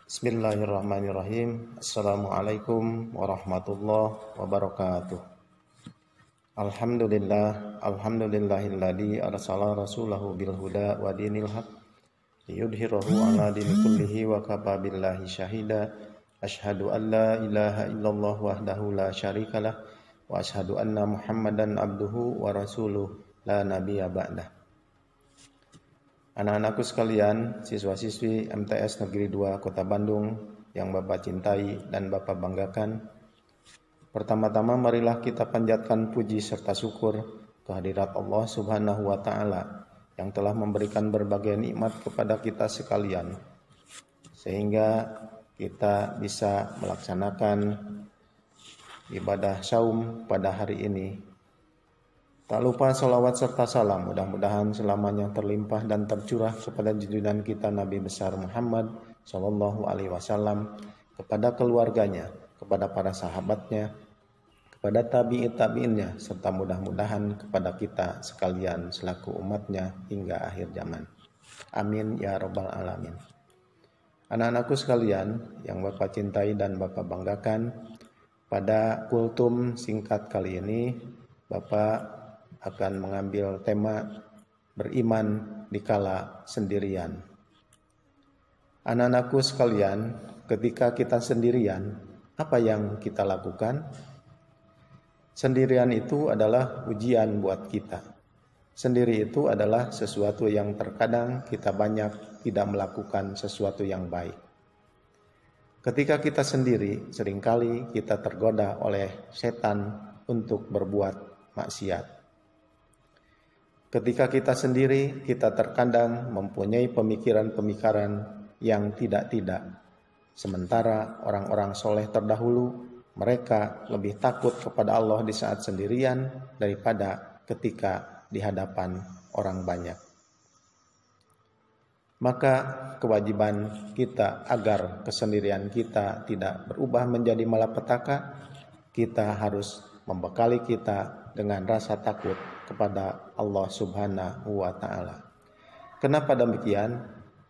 Bismillahirrahmanirrahim. Assalamualaikum warahmatullahi wabarakatuh. Alhamdulillahilladzi arsala rasulahu bil huda wa dinil haq liyudhhirahu 'ala dini kullihi wa kafa billahi syahida. Asyhadu an la ilaha illallah wahdahu la syarikalah wa asyhadu anna Muhammadan abduhu wa rasuluh la nabiyya ba'dah. Anak-anakku sekalian, siswa-siswi MTS Negeri 2 Kota Bandung yang Bapak cintai dan Bapak banggakan. Pertama-tama marilah kita panjatkan puji serta syukur kehadirat Allah Subhanahu wa taala yang telah memberikan berbagai nikmat kepada kita sekalian sehingga kita bisa melaksanakan ibadah saum pada hari ini. Tak lupa salawat serta salam mudah-mudahan selamanya terlimpah dan tercurah kepada junjungan kita Nabi besar Muhammad Sallallahu Alaihi Wasallam, kepada keluarganya, kepada para sahabatnya, kepada tabi'in-tabi'innya, serta mudah-mudahan kepada kita sekalian selaku umatnya hingga akhir zaman. Amin ya rabbal alamin. Anak-anakku sekalian yang Bapak cintai dan Bapak banggakan, pada kultum singkat kali ini Bapak akan mengambil tema beriman dikala sendirian. Anak-anakku sekalian, ketika kita sendirian, apa yang kita lakukan? Sendirian itu adalah ujian buat kita. Sendiri itu adalah sesuatu yang terkadang kita banyak tidak melakukan sesuatu yang baik. Ketika kita sendiri, seringkali kita tergoda oleh setan untuk berbuat maksiat. Ketika kita sendiri, kita terkadang mempunyai pemikiran-pemikiran yang tidak-tidak. Sementara orang-orang soleh terdahulu, mereka lebih takut kepada Allah di saat sendirian daripada ketika di hadapan orang banyak. Maka kewajiban kita agar kesendirian kita tidak berubah menjadi malapetaka, kita harus membekali kita dengan rasa takut kepada Allah Subhanahu wa taala. Kenapa demikian?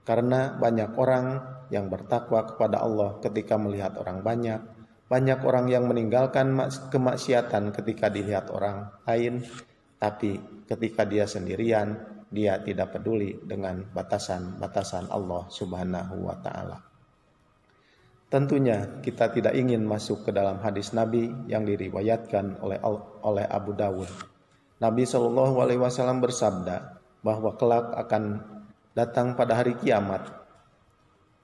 Karena banyak orang yang bertakwa kepada Allah ketika melihat orang banyak. Banyak orang yang meninggalkan kemaksiatan ketika dilihat orang lain, tapi ketika dia sendirian, dia tidak peduli dengan batasan-batasan Allah Subhanahu wa taala. Tentunya kita tidak ingin masuk ke dalam hadis Nabi yang diriwayatkan oleh Abu Dawud. Nabi Shallallahu Alaihi Wasallam bersabda bahwa kelak akan datang pada hari kiamat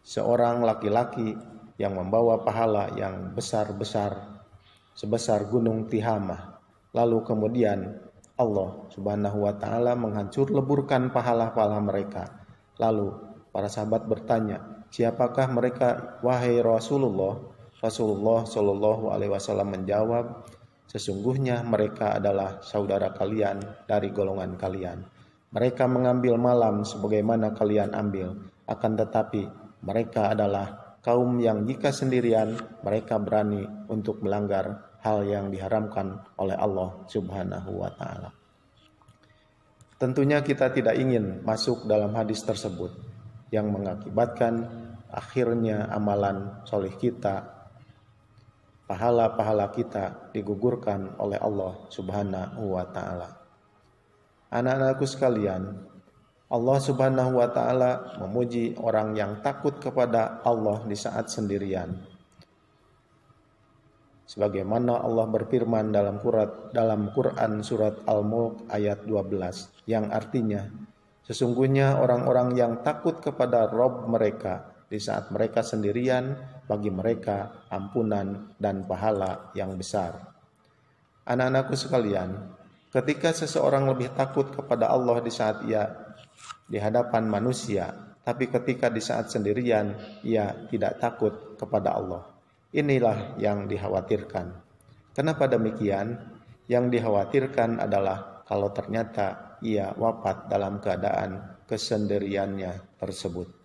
seorang laki-laki yang membawa pahala yang besar-besar sebesar gunung Tihamah. Lalu kemudian Allah Subhanahu Wa Taala menghancur leburkan pahala-pahala mereka. Lalu para sahabat bertanya, siapakah mereka wahai Rasulullah? Rasulullah Shallallahu Alaihi Wasallam menjawab, sesungguhnya mereka adalah saudara kalian dari golongan kalian. Mereka mengambil malam sebagaimana kalian ambil, akan tetapi mereka adalah kaum yang jika sendirian mereka berani untuk melanggar hal yang diharamkan oleh Allah Subhanahu wa taala. Tentunya kita tidak ingin masuk dalam hadis tersebut yang mengakibatkan akhirnya amalan soleh kita, pahala-pahala kita digugurkan oleh Allah Subhanahu wa taala. Anak-anakku sekalian, Allah Subhanahu wa taala memuji orang yang takut kepada Allah di saat sendirian. Sebagaimana Allah berfirman dalam Quran surat Al-Mulk ayat 12 yang artinya, sesungguhnya orang-orang yang takut kepada Rabb mereka di saat mereka sendirian, bagi mereka ampunan dan pahala yang besar. Anak-anakku sekalian, ketika seseorang lebih takut kepada Allah di saat ia di hadapan manusia, tapi ketika di saat sendirian ia tidak takut kepada Allah, inilah yang dikhawatirkan. Kenapa demikian? Yang dikhawatirkan adalah kalau ternyata ia wafat dalam keadaan kesendiriannya tersebut.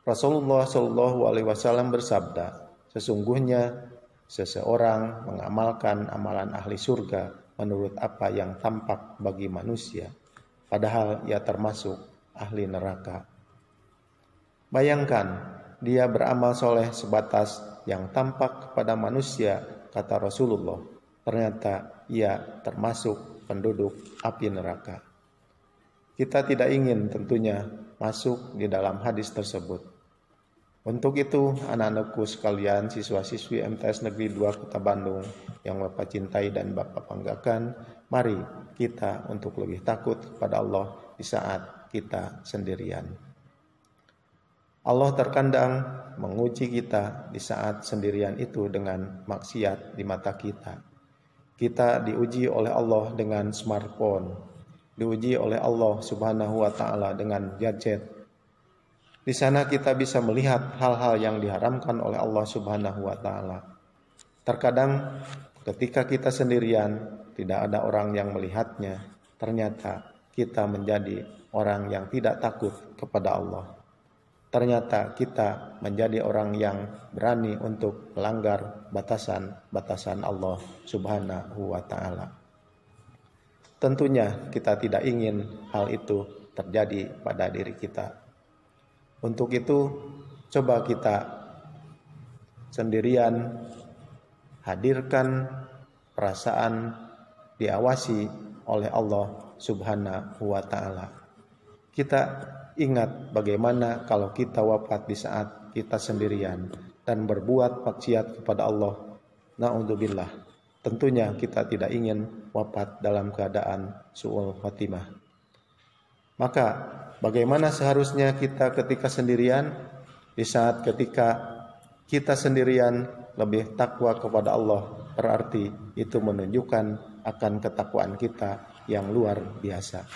Rasulullah Shallallahu Alaihi Wasallam bersabda, sesungguhnya seseorang mengamalkan amalan ahli surga menurut apa yang tampak bagi manusia, padahal ia termasuk ahli neraka. Bayangkan dia beramal soleh sebatas yang tampak kepada manusia, kata Rasulullah. Ternyata ia termasuk penduduk api neraka. Kita tidak ingin tentunya masuk di dalam hadis tersebut. Untuk itu, anak-anakku sekalian, siswa-siswi MTS Negeri 2 Kota Bandung yang Bapak cintai dan Bapak banggakan, mari kita untuk lebih takut kepada Allah di saat kita sendirian. Allah terkadang menguji kita di saat sendirian itu dengan maksiat di mata kita. Kita diuji oleh Allah dengan smartphone, diuji oleh Allah Subhanahu wa Ta'ala dengan gadget. Di sana kita bisa melihat hal-hal yang diharamkan oleh Allah Subhanahu wa Ta'ala. Terkadang ketika kita sendirian, tidak ada orang yang melihatnya, ternyata kita menjadi orang yang tidak takut kepada Allah. Ternyata kita menjadi orang yang berani untuk melanggar batasan-batasan Allah Subhanahu wa Ta'ala. Tentunya kita tidak ingin hal itu terjadi pada diri kita. Untuk itu, coba kita sendirian hadirkan perasaan diawasi oleh Allah Subhanahu wa Ta'ala. Kita ingat bagaimana kalau kita wafat di saat kita sendirian dan berbuat maksiat kepada Allah. Na'udzubillah. Tentunya kita tidak ingin wafat dalam keadaan su'ul khatimah. Maka bagaimana seharusnya kita ketika sendirian? Di saat ketika kita sendirian lebih takwa kepada Allah, berarti itu menunjukkan akan ketakwaan kita yang luar biasa.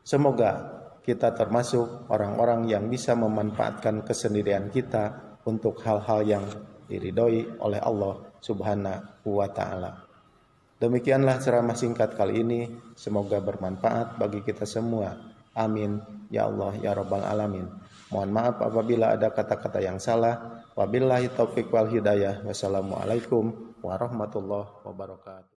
Semoga kita termasuk orang-orang yang bisa memanfaatkan kesendirian kita untuk hal-hal yang diridhoi oleh Allah Subhanahu wa Ta'ala. Demikianlah ceramah singkat kali ini, semoga bermanfaat bagi kita semua. Amin ya Allah ya Rabbal Alamin. Mohon maaf apabila ada kata-kata yang salah. Wabillahi taufiq wal hidayah. Wassalamualaikum warahmatullahi wabarakatuh.